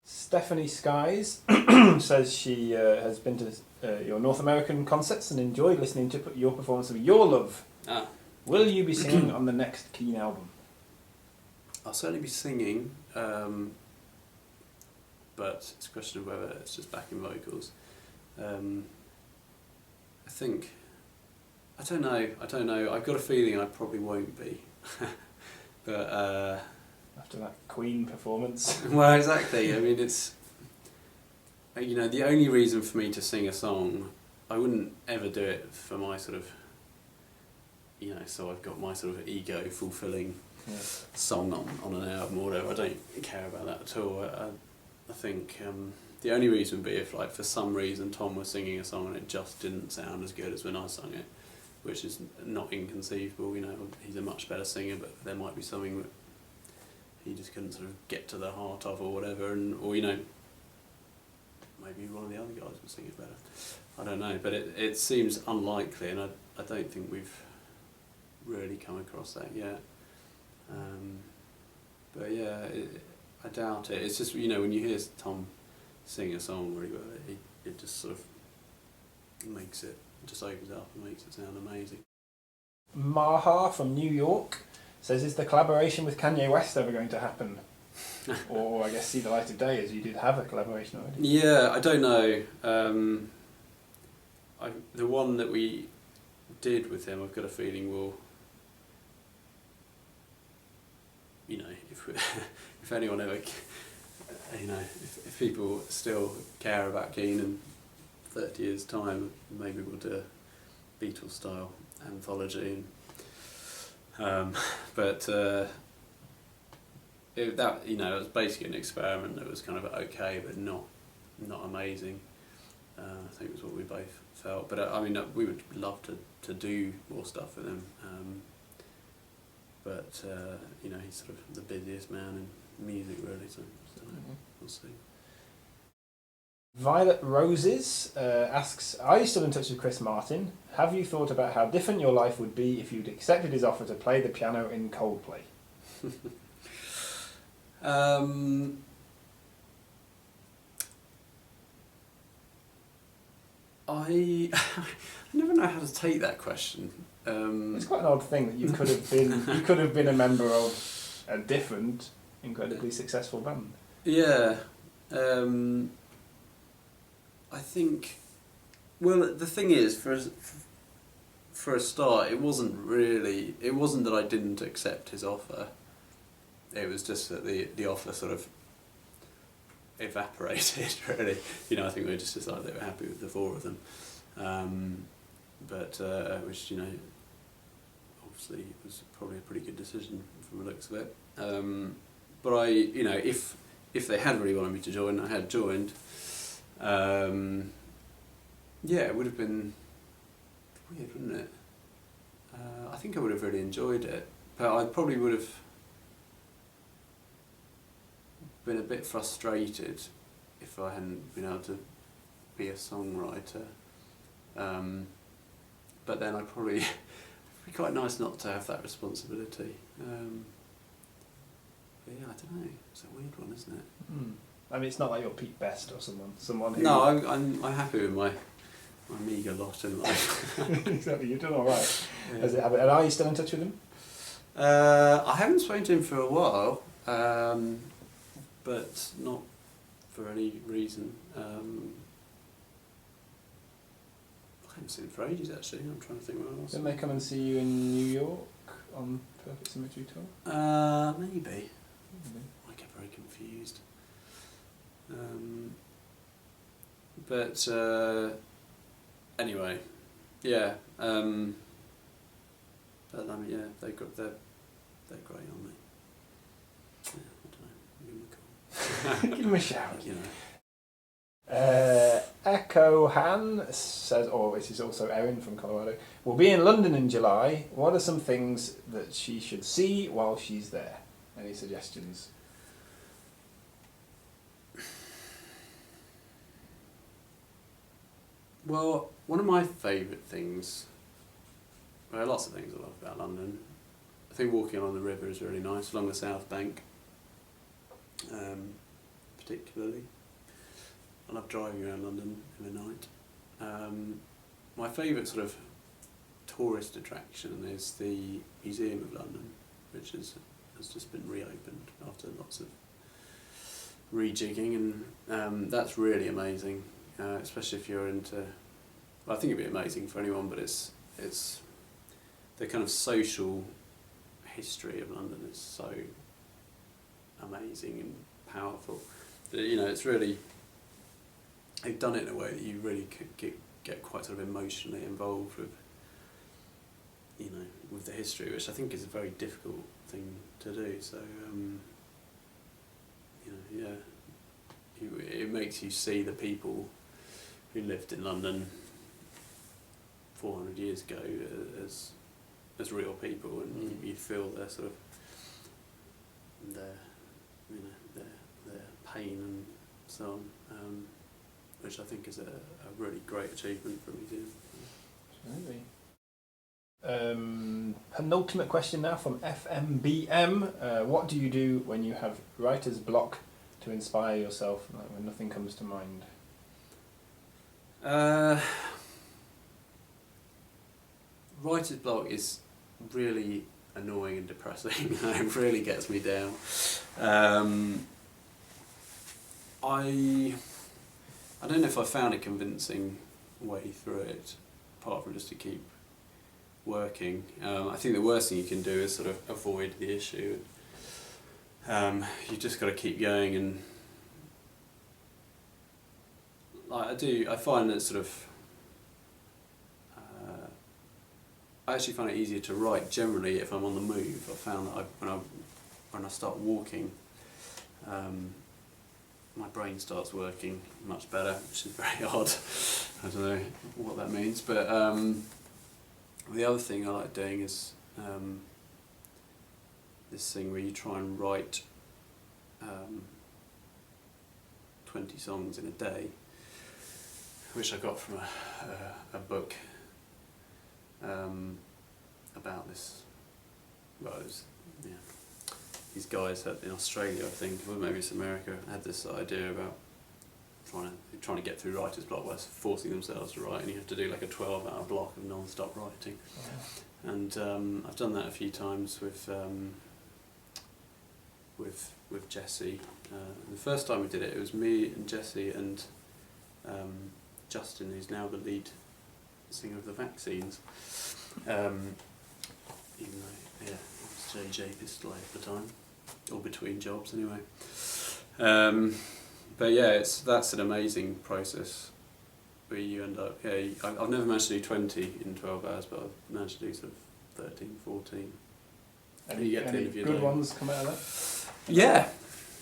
Stephany Skies says she has been to your North American concerts and enjoyed listening to your performance of Your Love. Ah. Will you be singing on the next Keane album? I'll certainly be singing, but it's a question of whether it's just backing vocals. I don't know. I've got a feeling I probably won't be. But After that Queen performance. well, exactly. I mean, it's, you know, the only reason for me to sing a song, I wouldn't ever do it for my sort of, you know, so I've got my sort of ego fulfilling song on an album or whatever. I don't care about that at all. I think the only reason would be if, like, for some reason Tom was singing a song and it just didn't sound as good as when I sung it, which is not inconceivable. You know, he's a much better singer, but there might be something that he just couldn't sort of get to the heart of or whatever, or, you know, maybe one of the other guys would sing it better. I don't know, but it seems unlikely, and I don't think we've really come across that yet. But yeah, I doubt it. It's just, you know, when you hear Tom sing a song really well, it just sort of makes it, just opens up and makes it sound amazing. Maha from New York says, is the collaboration with Kanye West ever going to happen? Or I guess see the light of day, as you did have a collaboration already. Yeah, I don't know. The one that we did with him, I've got a feeling will, you know, if anyone ever, you know, if people still care about Keane in 30 years' time, maybe we'll do a Beatles style anthology. But that, you know, it was basically an experiment that was kind of okay, but not amazing. I think it was what we both felt. But I mean, we would love to do more stuff with him. But you know, he's sort of the busiest man in music, really. So we'll see. Violet Roses asks, are you still in touch with Chris Martin? Have you thought about how different your life would be if you'd accepted his offer to play the piano in Coldplay? I never know how to take that question. It's quite an odd thing that you could have been a member of a different, incredibly successful band. Yeah. I think, well, the thing is, for a start, it wasn't that I didn't accept his offer. It was just that the offer sort of evaporated, really. You know, I think we just decided they were happy with the four of them. But which, you know, obviously was probably a pretty good decision from the looks of it. But you know, if they had really wanted me to join, I had joined. Yeah, it would have been weird, wouldn't it? I think I would have really enjoyed it, but I probably would have been a bit frustrated if I hadn't been able to be a songwriter. But then I'd probably, it'd be quite nice not to have that responsibility. But yeah, I don't know. It's a weird one, isn't it? Mm. I mean, it's not like you're Pete Best or someone who... No, I'm happy with my meagre lot in life. Exactly, you've done all right. Yeah. As it happened. And are you still in touch with him? I haven't spoken to him for a while, but not for any reason. I haven't seen him for ages, actually. I'm trying to think what else. Didn't they come and see you in New York on Perfect Symmetry Tour? Maybe. I get very confused. But anyway, yeah. But I mean, yeah, they're great on me. Yeah, I don't know. Give him a shout. You know. ecohan says, this is also Erin from Colorado, will be in London in July. What are some things that she should see while she's there? Any suggestions? Well, one of my favourite things, well, lots of things I love about London. I think walking along the river is really nice, along the South Bank. particularly. I love driving around London in the night. My favourite sort of tourist attraction is the Museum of London, which has just been reopened after lots of rejigging, and that's really amazing, especially if you're into. Well, I think it'd be amazing for anyone, but it's the kind of social history of London is so amazing and powerful that, you know, it's really, they've done it in a way that you really could get quite sort of emotionally involved with, you know, with the history, which I think is a very difficult thing to do. So, you know, yeah, it makes you see the people who lived in London 400 years ago as real people, and you feel their sort of their pain and so on, which I think is a really great achievement for a museum. Absolutely. Penultimate question now from Fmbmn. What do you do when you have writer's block to inspire yourself, like when nothing comes to mind? Writer's block is really annoying and depressing. It really gets me down. I don't know if I found a convincing way through it, apart from just to keep working. I think the worst thing you can do is sort of avoid the issue. You just got to keep going, and like I find that sort of. I actually find it easier to write generally if I'm on the move. I found that when I start walking, my brain starts working much better, which is very odd. I don't know what that means, but the other thing I like doing is this thing where you try and write 20 songs in a day, which I got from a book about this. Well, it was, yeah, these guys in Australia, I think, or maybe it's America, had this idea about trying to get through writer's block, where it's forcing themselves to write, and you have to do like a 12-hour block of non-stop writing. Yeah. And I've done that a few times with Jesse. The first time we did it, it was me and Jesse and Justin, who's now the lead singer of the Vaccines. Even though, yeah, it was JJ Pistol at the time, or between jobs anyway. But yeah, that's an amazing process where you end up, I've never managed to do 20 in 12 hours, but I've managed to do sort of 13, 14. And you get to the end of your day. Good ones come out of that?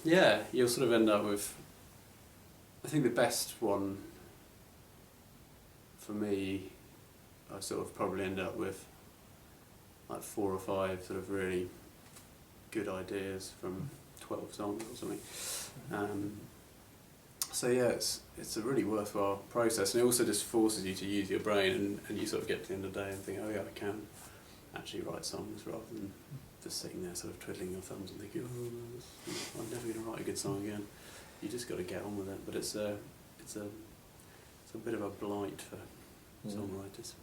Yeah, you'll sort of end up with, I think the best one for me, I sort of probably end up with like 4 or 5 sort of really good ideas from 12 songs or something. So yeah, it's a really worthwhile process, and it also just forces you to use your brain, and you sort of get to the end of the day and think, oh yeah, I can actually write songs, rather than just sitting there sort of twiddling your thumbs and thinking, oh, I'm never going to write a good song again. You just got to get on with it, but it's a bit of a blight for songwriters.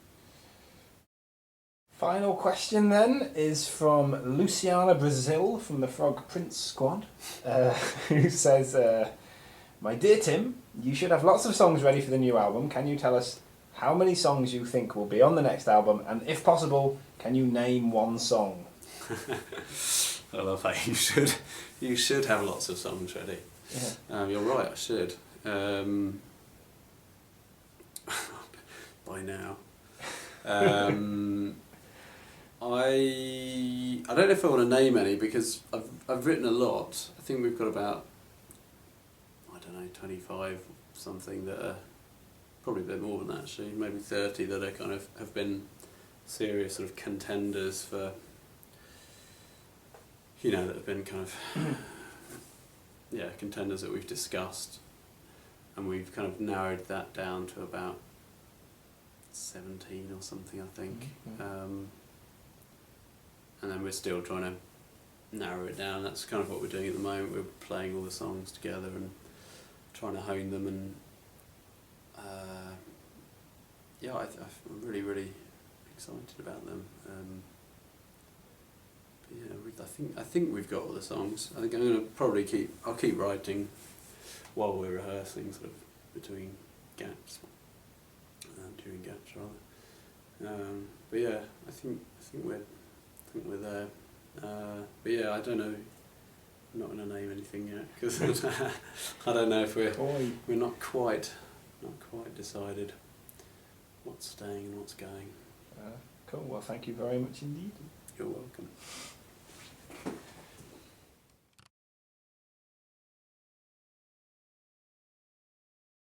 Final question then is from Luciana Brazil from the Frog Prince Squad, who says, my dear Tim, you should have lots of songs ready for the new album. Can you tell us how many songs you think will be on the next album, and if possible, can you name one song? I love that. You should have lots of songs ready. Yeah. You're right, I should. By now. I don't know if I want to name any, because I've written a lot. I think we've got about, 25 something that are probably a bit more than that, actually, maybe 30 that are kind of have been serious sort of contenders for, that have been kind of contenders that we've discussed, and we've kind of narrowed that down to about 17 or something, I think. And then we're still trying to narrow it down. That's kind of what we're doing at the moment. We're playing all the songs together and trying to hone them, and yeah, I'm really, really excited about them. But yeah, I think we've got all the songs. I think I'm gonna probably I'll keep writing while we're rehearsing, sort of between gaps, during gaps rather. But yeah, I think we're there. But yeah, I don't know. I'm not going to name anything yet because I don't know if we're not quite decided what's staying and what's going. Cool. Well, thank you very much indeed. You're welcome.